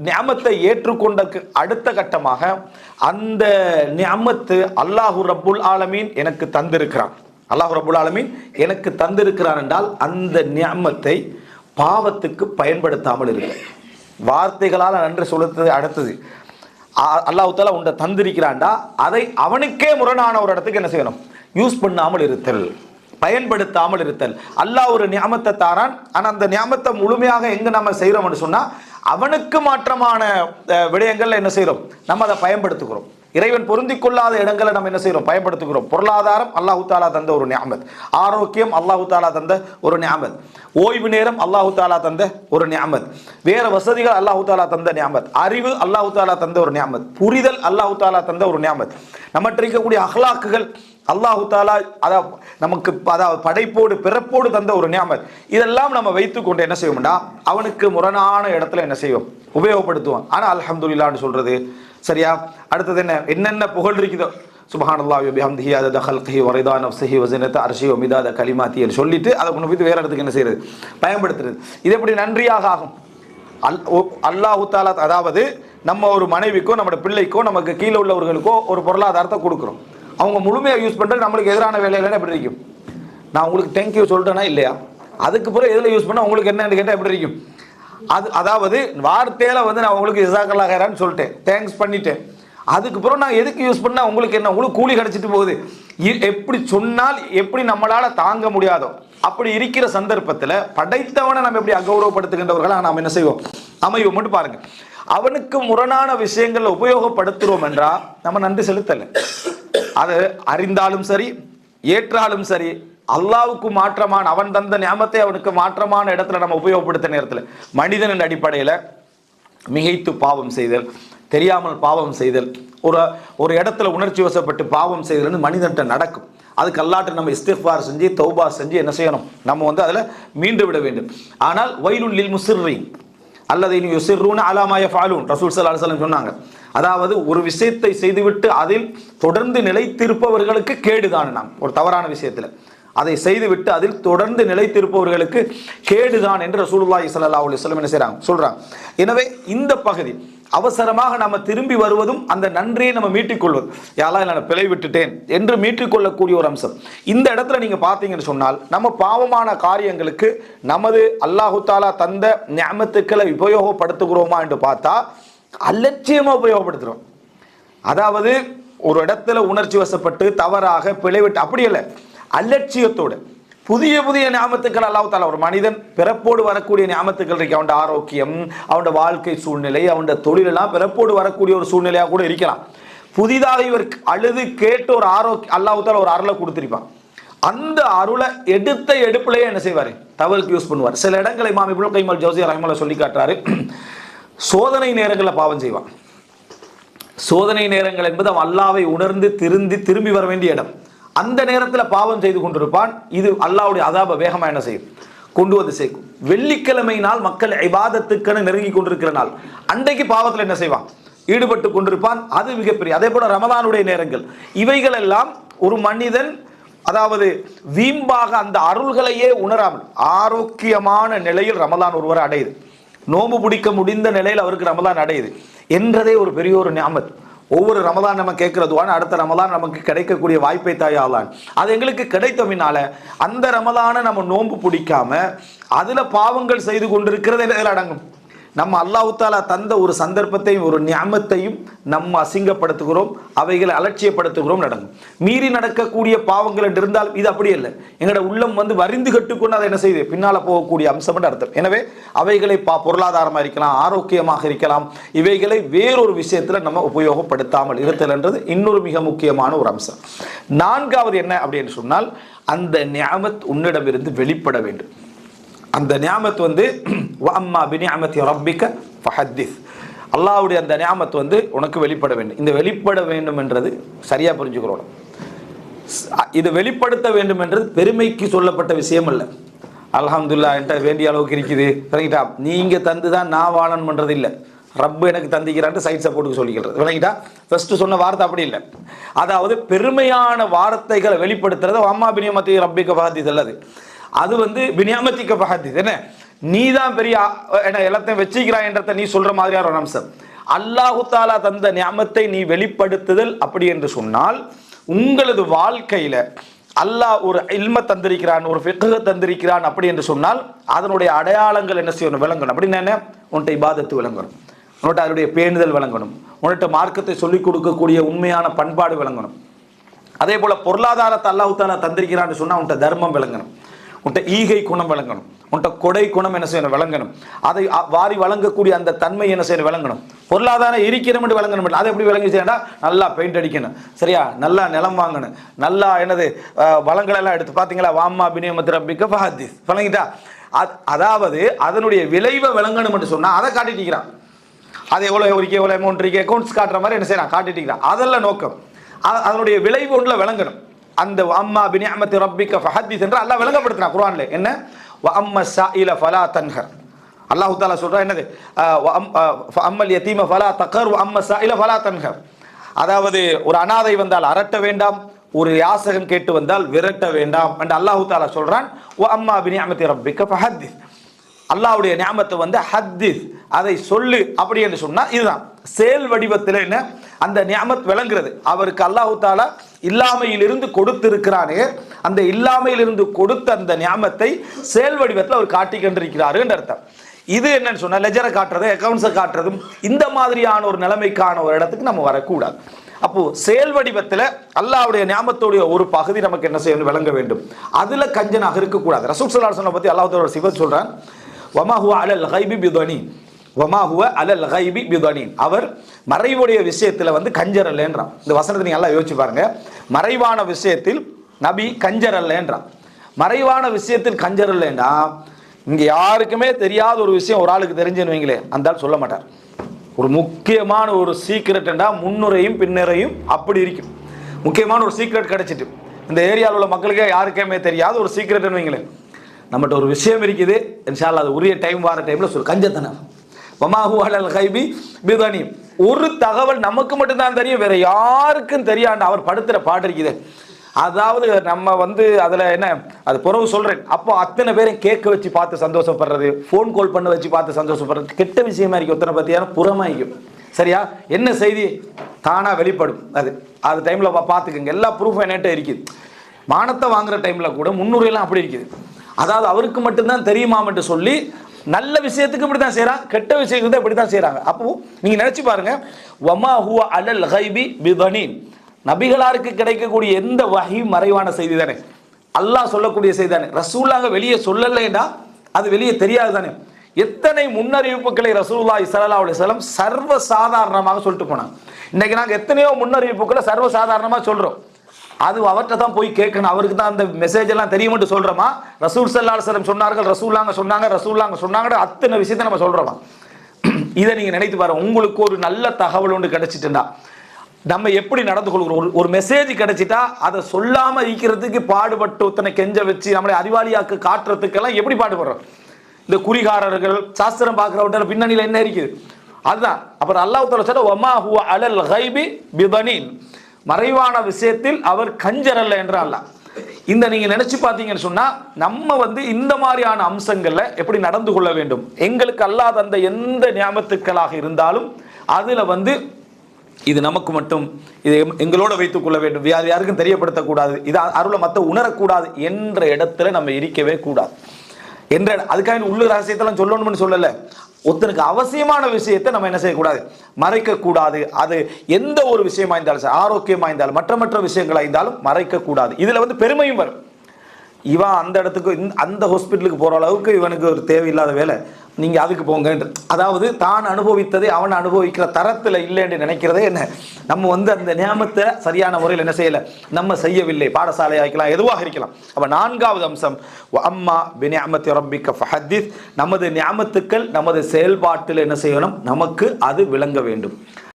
நிஅமத்தை ஏற்றுக்கொண்டக்கு அடுத்த கட்டமாக அந்த நிஅமத்து அல்லாஹு ரப்புல் ஆலமீன் எனக்கு தந்திருக்கிறான், அல்லாஹு ரப்புல் ஆலமீன் எனக்கு தந்திருக்கிறான் என்றால் அந்த நிஅமத்தை பாவத்துக்கு பயன்படுத்தாமல் இருக்கு. வார்த்தைகளால் நன்றி சொல்லுறது அடுத்தது. அல்லாஹ் தஆலா உன்னை தந்திருக்கிறான்டா, அதை அவனுக்கே முரணான ஒரு இடத்துக்கு என்ன செய்யணும், யூஸ் பண்ணாமல் இருத்தல், பயன்படுத்தாமல் இருத்தல். அல்லாஹ் ஒரு நியாமத்தை தாரான், ஆனால் அந்த நியாமத்தை முழுமையாக எங்க நம்ம செய்யறோம்னு சொன்னா அவனுக்கு மாற்றமான விடயங்கள்ல என்ன செய்யறோம், நம்ம அதை பயன்படுத்துகிறோம். இறைவன் பொருந்திக் கொள்ளாத இடங்களை நம்ம என்ன செய்யறோம், பயன்படுத்துகிறோம். பொருளாதாரம் அல்லாஹு தாலா தந்த ஒரு நியாமத், ஆரோக்கியம் அல்லாஹு தாலா தந்த ஒரு நியாமத், ஓய்வு நேரம் அல்லாஹு தாலா தந்த ஒரு நியாமத், வேற வசதிகள் அல்லாஹு தாலா தந்த நியாமத், அறிவு அல்லாஹு தாலா தந்த ஒரு நியாமத், புரிதல் அல்லாஹு தாலா தந்த ஒரு நியாமத், நம்மகிட்ட இருக்கக்கூடிய அஹ்லாக்குகள் அல்லாஹு தாலா நமக்கு படைப்போடு பிறப்போடு தந்த ஒரு நியாமத். இதெல்லாம் நம்ம வைத்துக்கொண்டு என்ன செய்வோம்னா அவனுக்கு முரணான இடத்துல என்ன செய்வோம், உபயோகப்படுத்துவோம். ஆனா அல்ஹம்துலில்லாஹ்னு சொல்றது சரியா? அடுத்தது என்னென்ன புகழ் இருக்குதோ, சுப்ஹானல்லாஹி வ பிஹம்திஹி அதத ஹல்கிஹி வ ரிதா நஃப்ஸிஹி வ ஸினத அர்ஷிஹி வ மிதாத கலிமாத்திஹி சொல்லிட்டு அதை கொண்டு போய் வேற இடத்துக்கு என்ன செய்யறது, பயன்படுத்துறது. இது எப்படி நன்றியாக ஆகும்? அல்லாஹு தஆலா அதாவது நம்ம ஒரு மனைவிக்கோ நம்ம பிள்ளைக்கோ நமக்கு கீழே உள்ளவர்களுக்கோ ஒரு பொருளாதாரத்தை கொடுக்குறோம், அவங்க முழுமையாக யூஸ் பண்றது நம்மளுக்கு எதிரான வேலையில எப்படி இருக்கும்? நான் உங்களுக்கு தேங்க்யூ சொல்றேனா இல்லையா? அதுக்கு பிறகு எதுல யூஸ் பண்ண உங்களுக்கு என்னன்னு கேட்டால் எப்படி இருக்கும்? அதாவது வார்த்தையில நான் உங்களுக்கு ஜஸாக்கல்லாஹ் ஹைரான்னு சொல்லிட்டேன், தேங்க்ஸ் பண்ணிட்டேன். அதுக்கப்புறம் நான் எதுக்கு யூஸ் பண்ணா உங்களுக்கு என்ன, உங்களுக்கு கூலி கிடைச்சிட்டு போகுது. எப்படி சொன்னால் எப்படி நம்மளால தாங்க முடியாதோ அப்படி இருக்கிற சந்தர்ப்பத்தில் படைத்தவனை நம்ம எப்படி அகௌரவப்படுத்துகின்றவர்களாக நாம் என்ன செய்வோம், அமைவோம் மட்டும் பாருங்க. அவனுக்கு முரணான விஷயங்களை உபயோகப்படுத்துறோம் என்றா நம்ம நன்றி செலுத்தலை. அது அறிந்தாலும் சரி ஏற்றாலும் சரி, அல்லாவுக்கு மாற்றமான அவன் தந்த நியாமத்தை அவனுக்கு மாற்றமான இடத்துல நம்ம உபயோகப்படுத்த நேரத்தில் மனிதனின் அடிப்படையில் மிகைத்து பாவம் செய்தல், தெரியாமல் பாவம் செய்தல், ஒரு இடத்துல உணர்ச்சி வசப்பட்டு பாவம் செய்தல் மனிதன்கிட்ட நடக்கும். அதுக்கு அல்லாஹ்ட்ட நம்ம இஸ்திக்ஃபார் செஞ்சு தௌபா செஞ்சு என்ன செய்யணும், நம்ம அதில் மீண்டு விட வேண்டும். ஆனால் வயலுல் லில் முஸிர்ரீன் அல்லதீன யுஸிர்ரூன அலா மா யஃஅலூன் ரசூல் ஸல்லல்லாஹு அலைஹி வஸல்லம் சொன்னாங்க. அதாவது ஒரு விஷயத்தை செய்துவிட்டு அதில் தொடர்ந்து நிலைத்திருப்பவர்களுக்கு கேடுதான். நாம் ஒரு தவறான விஷயத்தில் அதை செய்துவிட்டு அதில் தொடர்ந்து நிலைத்திருப்பவர்களுக்கு கேடுதான் என்று ரசூலுல்லாஹி ஸல்லல்லாஹு அலைஹி வஸல்லம் என்ன செய்றாங்க, சொல்றாங்க. எனவே இந்த பகுதி அவசரமாக நம்ம திரும்பி வருவதும் அந்த நன்றியை நம்ம மீட்டிக்கொள்வது, யாரெல்லாம் நான் பிழை விட்டுட்டேன் என்று மீட்டிக்கொள்ளக்கூடிய ஒரு அம்சம். இந்த இடத்துல நீங்க பார்த்தீங்கன்னு சொன்னால் நம்ம பாவமான காரியங்களுக்கு நமது அல்லாஹு தாலா தந்த நிஅமத்துக்களை உபயோகப்படுத்துகிறோமா என்று பார்த்தா அலட்சியமா உபயோகப்படுத்துறோம். அதாவது ஒரு இடத்துல உணர்ச்சி வசப்பட்டு தவறாக பிழைவிட்டு அப்படி இல்லை, அலட்சியத்தோடு புதிய புதிய நியாமத்துக்கள் அல்லாஹ் தஆலா ஒரு மனிதன் பிறப்போடு வரக்கூடிய நியாமத்துக்கள் இருக்கு. அவன் ஆரோக்கியம், அவனோட வாழ்க்கை சூழ்நிலை, அவனோட தொழிலெல்லாம் பிறப்போடு வரக்கூடிய ஒரு சூழ்நிலையாக கூட இருக்கலாம். புதிதாக இவர் அழுது கேட்டு ஒரு ஆரோக்கியம் அல்லாஹ் தஆலா ஒரு அருளை கொடுத்திருப்பான். அந்த அருளை எடுத்த எடுப்பிலேயே என்ன செய்வார், தவறுக்கு யூஸ் பண்ணுவார். சில இடங்களை இமாம் இப்னு கைம் அல் ஜௌஸிய்யா ரஹ்மத்துல்லாஹி சொல்லி காட்டுறாரு. சோதனை நேரங்களில் பாவம் செய்வான். சோதனை நேரங்கள் என்பது அவன் அல்லாஹ்வை உணர்ந்து திரும்பி வர வேண்டிய இடம். அந்த நேரத்தில் பாவம் செய்து கொண்டிருப்பான். இது அல்லாஹ்வுடைய அதாப வேகமாக என்ன செய்யும், கொண்டு வந்து சேர்க்கும். வெள்ளிக்கிழமை நாள் மக்கள் இபாதத்துக்குன்னு நெருங்கி கொண்டிருக்கிற நாள், அன்றைக்கு பாவத்தில் என்ன செய்வான், ஈடுபட்டு கொண்டிருப்பான். அது மிகப்பெரிய. அதே போல ரமதானுடைய நேரங்கள், இவைகள் எல்லாம் ஒரு மனிதன் அதாவது வீம்பாக அந்த அருள்களையே உணராமல் ஆரோக்கியமான நிலையில் ரமதான் ஒருவர் அடையுது, நோம்பு பிடிக்க முடிந்த நிலையில் அவருக்கு ரமதான் அடையுது என்றதே ஒரு பெரிய ஒரு நியாமத். ஒவ்வொரு ரமதான் நம்ம கேட்கறதுவான அடுத்த ரமதான் நமக்கு கிடைக்கக்கூடிய வாய்ப்பை தாயாளான். அது எங்களுக்கு கிடைத்த பின்னால அந்த ரமதானை நம்ம நோன்பு பிடிக்காம அதுல பாவங்கள் செய்து கொண்டிருக்கிறது இதில் அடங்கும். நம்ம அல்லாஹ் தஆலா தந்த ஒரு சந்தர்ப்பத்தையும் ஒரு நிஅமத்தையும் நம்ம அசிங்கப்படுத்துகிறோம், அவைகளை அலட்சியப்படுத்துகிறோம், நடக்கும். மீறி நடக்கக்கூடிய பாவங்கள் என்று இருந்தால் இது அப்படி இல்லை. எங்களோட உள்ளம் வரிந்து கட்டுக்கொண்டு அதை என்ன செய்யுது, பின்னால போகக்கூடிய அம்சம் என்று அர்த்தம். எனவே அவைகளை பொருளாதாரமாக இருக்கலாம், ஆரோக்கியமாக இருக்கலாம், இவைகளை வேறொரு விஷயத்துல நம்ம உபயோகப்படுத்தாமல் இருத்தல் என்றது இன்னொரு மிக முக்கியமான ஒரு அம்சம். நான்காவது என்ன அப்படின்னு சொன்னால், அந்த நிஅமத் உன்னிடமிருந்து வெளிப்பட வேண்டும். அந்த நியாமத் வஅம்மா பிநிஅமத்தி ரப்பிக ஃபஹத்திஸ், அல்லாஹ்வுடைய அந்த நியாமத் உனக்கு வெளிப்பட வேண்டும். இந்த வெளிப்பட வேண்டும் என்றது சரியா புரிஞ்சுக்கிறோம். இது வெளிப்படுத்த வேண்டும் என்றது பெருமைக்கு சொல்லப்பட்ட விஷயம் அல்ல. அல்ஹம்துலில்லாஹ் என்கிட்ட வேண்டிய அளவுக்கு இருக்குது சரிங்களா, நீங்க தந்துதான் நான் வாழணும் பண்றது இல்லை, ரப்பு எனக்கு தந்திக்கிறான்ட்டு சைட் சப்போர்ட்டுக்கு சொல்லிக்கிறது விளங்கிட்டா. ஃபர்ஸ்ட் சொன்ன வார்த்தை அப்படி இல்லை. அதாவது பெருமையான வார்த்தைகளை வெளிப்படுத்துறது அம்மா பிநிஅமத்தி ரப்பிக ஃபஹத்திஸ் அல்லது அது பிநிஅமத்திக ஃபஹத்திஸ் என்ன நீதான் பெரிய எல்லாத்தையும் வச்சுக்கிறாய் என்றதை நீ சொல்ற மாதிரியான ஒரு அம்சம். அல்லாஹு தாலா தந்த நியமத்தை நீ வெளிப்படுத்துதல் அப்படி என்று சொன்னால், உங்களது வாழ்க்கையில அல்லாஹ் ஒரு இல்ம தந்திருக்கிறான், ஒரு ஃபிக்ஹ் தந்திருக்கிறான் அப்படி என்று சொன்னால் அதனுடைய அடையாளங்கள் என்ன செய்யணும்? விளங்கணும். அப்படின்னு என்ன? உன்கிட்ட இபாதத்து விளங்கணும், உன்கிட்ட அதனுடைய பேணுதல் விளங்கணும், உன்கிட்ட மார்க்கத்தை சொல்லிக் கொடுக்கக்கூடிய உண்மையான பண்பாடு விளங்கணும். அதே போல பொருளாதாரத்தை அல்லாஹ் தாலா தந்திருக்கிறான்னு சொன்னா உன்கிட்ட தர்மம் விளங்கணும், உன்கிட்ட ஈகை குணம் விளங்கணும், உன்கிட்ட கொடை குணம் என்ன செய்யணும்? விளங்கணும். அதை வாரி வழங்கக்கூடிய அந்த தன்மை என்ன செய்யணும்? விளங்கணும். பொருளாதாரம் இருக்கிறோம் விளங்கணும். அதை எப்படி விளங்கி செய்யணும்னா, நல்லா பெயிண்ட் அடிக்கணும், சரியா, நல்லா நிலம் வாங்கணும், நல்லா என்னது வளங்கள் எல்லாம் எடுத்து பார்த்தீங்களா, வாம்மா பினியமத் ரப்பிக்க ஃபஹதீஸ் விளங்கிட்டா. அதாவது அதனுடைய விளைவை விளங்கணும் என்று சொன்னா அதை காட்டிட்டு அது எவ்வளோ எவ்வளோ அமௌண்ட் இருக்கு அக்கௌண்ட்ஸ் காட்டுற மாதிரி என்ன செய்யறான்? காட்டிட்டு அதெல்லாம் நோக்கம். அதனுடைய விளைவு ஒன்றில் விளங்கணும். அந்த அம்மா பினியமத் ரப்பிக்க ஃபஹதீஸ் என்று அல்லாஹ் விளங்கப்படுத்தினா குர்ஆன்ல. என்ன? வஅம்ம ஸாயில ஃபலா தன்ஹர். அல்லாஹ் தஆலா சொல்றா என்னது? வஅம்மல் யதீம ஃபலா தகர் வஅம்ம ஸாயில ஃபலா தன்ஹர். அதாவது ஒரு அனாதை வந்தால் அரட்ட வேண்டாம், ஒரு யாசகன் கேட்டு வந்தால் விரட்ட வேண்டாம் என்று அல்லாஹ் தஆலா சொல்றான். வஅம்மா பினியமத் ரப்பிக்க ஃபஹதீஸ். அல்லாஹ்வுடைய நியமத்தை வந்து ஹதீஸ், அதை சொல்லு அப்படி என்று சொன்னா இதுதான் செயல் வடிவத்தில் என்ன அந்த நியமத் விளங்குறது. அவருக்கு அல்லாஹ் தஆலா இல்லாமையிலிருந்து கொடுத்திருக்கிறானே, அந்த இல்லாமையிலிருந்து கொடுத்த அந்த நியமத்தை செயல் வடிவத்தில் அவர் காட்டிக்கொண்டிருக்கிறாரு என்று அர்த்தம். இது என்னன்னு சொன்னா லெஜரை காட்டுறது, அக்கவுண்ட்ஸை காட்டுறதும் இந்த மாதிரியான ஒரு நிலைமைக்கான ஒரு இடத்துக்கு நம்ம வரக்கூடாது. அப்போ செயல் வடிவத்தில் அல்லாஹ்வுடைய நியமத்துடைய ஒரு பகுதி நமக்கு என்ன செய்யணும்? விளங்க வேண்டும். அதுல கஞ்சனாக இருக்கக்கூடாது. ரசூல் ஸல்லல்லாஹு அலைஹி வஸல்லம் பத்தி அல்லாஹ் தஆலா ஒரு சிஃபத் சொல்றான், வமா ஹுவ அலல் கைபி பிதனீன், வமா ஹுவ அலல் கைபி பிதனீன். அவர் மறைவுடைய விஷயத்துல வந்து கஞ்சர் அல்லன்றான். இந்த வசனத்தை நீங்க எல்லாம் யோசிச்சு பாருங்க. மறைவான விஷயத்தில் நபி கஞ்சர் அல்லன்றான். மறைவான விஷயத்தில் கஞ்சர் இல்லைண்டா, இங்க யாருக்குமே தெரியாத ஒரு விஷயம் ஒரு ஆளுக்கு தெரிஞ்சுன்னு வைங்களே, அந்த ஆள் சொல்ல மாட்டார். ஒரு முக்கியமான ஒரு சீக்ரெட்ண்டா முன்னுரையும் பின்னரையும் அப்படி இருக்கும். முக்கியமான ஒரு சீக்ரெட் கிடைச்சிட்டு இந்த ஏரியாவில் உள்ள மக்களுக்கே யாருக்குமே தெரியாத ஒரு சீக்ரெட்னு வைங்களேன், நம்மகிட்ட ஒரு விஷயம் இருக்குது, இன்ஷா அல்லாஹ் அது உரிய டைம் வர டைம்ல சொல் கஞ்சத்தனம். வமாஹு அலல் கைபி பிதனி. ஒரு தகவல் நமக்கு மட்டும்தான் தெரியும், வேற யாருக்கும் தெரியாண்டு அவர் படுத்துற பாடு இருக்குது. அதாவது நம்ம வந்து அதில் என்ன அது புறவு சொல்கிறேன். அப்போ அத்தனை பேரையும் கேட்க வச்சு பார்த்து சந்தோஷப்படுறது, ஃபோன் கால் பண்ண வச்சு பார்த்து சந்தோஷப்படுறது கெட்ட விஷயமா இருக்கும். ஒத்தனை பற்றியான புறமாயிக்கும். சரியா? என்ன செய்தி தானாக வெளிப்படும். அது டைமில் பார்த்துக்குங்க. எல்லா ப்ரூஃபும் என்கிட்ட இருக்குது. மானத்தை வாங்குற டைமில் கூட முன்னுரையெல்லாம் அப்படி இருக்குது. அதாவது அவருக்கு மட்டும்தான் தெரியுமாம் என்று சொல்லி நல்ல விஷயத்துக்கு இப்படி தான் செய்கிறாங்க, கெட்ட விஷயத்துக்கு தான் இப்படி தான் செய்கிறாங்க. அப்போ நீங்கள் நினச்சி பாருங்க, வமா ஹுவ அலல் கைபி பிதனீன். நபிகளாருக்கு கிடைக்கக்கூடிய எந்த வஹி மறைவான செய்தி தானே, அல்லாஹ் சொல்லக்கூடிய செய்தி தானே. ரசூலுல்லாஹ் வெளியே சொல்லலைன்னா அது வெளியே தெரியாது தானே. எத்தனை முன்னறிவிப்புகளை ரசூலுல்லாஹி ஸல்லல்லாஹு அலைஹி வஸல்லம் சர்வ சாதாரணமாக சொல்லிட்டு போனாங்க. இன்னைக்கு நாங்கள் எத்தனையோ முன்னறிவிப்புகளை சர்வ சாதாரணமாக சொல்றோம். அது அவர்கிட்ட தான் போய் கேட்கணும், அவருக்கு தான் அந்த மெசேஜ் எல்லாம் தெரியும்னு சொல்றோமா? ரசூல் ஸல்லல்லாஹு அலைஹி வஸல்லம் சொன்னார்கள், ரசூலுல்லாஹ் சொன்னாங்க அத்தனை விஷயத்தை நம்ம சொல்றோமா? இதை நீங்க நினைத்து பாருங்க. உங்களுக்கு ஒரு நல்ல தகவல் ஒன்று கிடைச்சிட்டுன்னா நம்ம எப்படி நடந்து கொள்கிறோம்? ஒரு மெசேஜ் கிடைச்சிட்டா அதை சொல்லாம இருக்கிறதுக்கு பாடுபட்டு ஒத்தனை கெஞ்ச வச்சு நம்மளை அறிவாளியாக்கு காட்டுறதுக்கெல்லாம் எப்படி பாடுபடுறோம்? இந்த குறிகாரர்கள் சாஸ்திரம் பார்க்கிறவங்க பின்னணியில் என்ன இருக்குது அதுதான். அப்புறம் அல்லாஹ் தஆலா சொல்ற வமா ஹுவ அலல் கைபி பிதனீன். மறைவான விஷயத்தில் அவர் கஞ்சர் அல்ல என்று அல்லாஹ். இந்த நீங்க நினைச்சு பார்த்தீங்கன்னு சொன்னா நம்ம வந்து இந்த மாதிரியான அம்சங்கள்ல எப்படி நடந்து கொள்ள வேண்டும். எங்களுக்கு அல்லாஹ் தந்த எந்த நியமத்துக்களாக இருந்தாலும் அதுல வந்து இது நமக்கு மட்டும், இது எங்களோட வைத்துக் கொள்ள வேண்டும், யாருக்கும் தெரியப்படுத்தக்கூடாது, இது அருளை மற்ற உணரக்கூடாது என்ற இடத்துல நம்ம இருக்கவே கூடாது என்ற. அதுக்காக உள்ள ரகசியத்தெல்லாம் சொல்லணும்னு சொல்லல. ஒருத்தனுக்கு அவசியமான விஷயத்தை நம்ம என்ன செய்யக்கூடாது? மறைக்க கூடாது. அது எந்த ஒரு விஷயமா இருந்தாலும் சரி, ஆரோக்கியமா இருந்தாலும் மற்ற விஷயங்களா இருந்தாலும் மறைக்க கூடாது. இதுல வந்து பெருமையும் வரும். இவன் அந்த இடத்துக்கு அந்த ஹாஸ்பிட்டலுக்கு போற அளவுக்கு இவனுக்கு ஒரு தேவையில்லாத வேலை, நீங்க அதுக்கு போங்க. அதாவது தான் அனுபவித்ததை அவன் அனுபவிக்கிற தரத்தில் இல்லை என்று நினைக்கிறதே என்ன, நம்ம வந்து அந்த நியமத்தை சரியான முறையில் என்ன செய்யல, நம்ம செய்யவில்லை. பாடசாலை ஆக்கலாம், எதுவாக இருக்கலாம். அப்ப நான்காவது அம்சம் அம்மா பினிஅமத்தி ரப்பிக்க ஃபஹதீஸ். நமது நியமத்துக்கள் நமது செயல்பாட்டில் என்ன செய்யணும்? நமக்கு அது விளங்க வேண்டும்.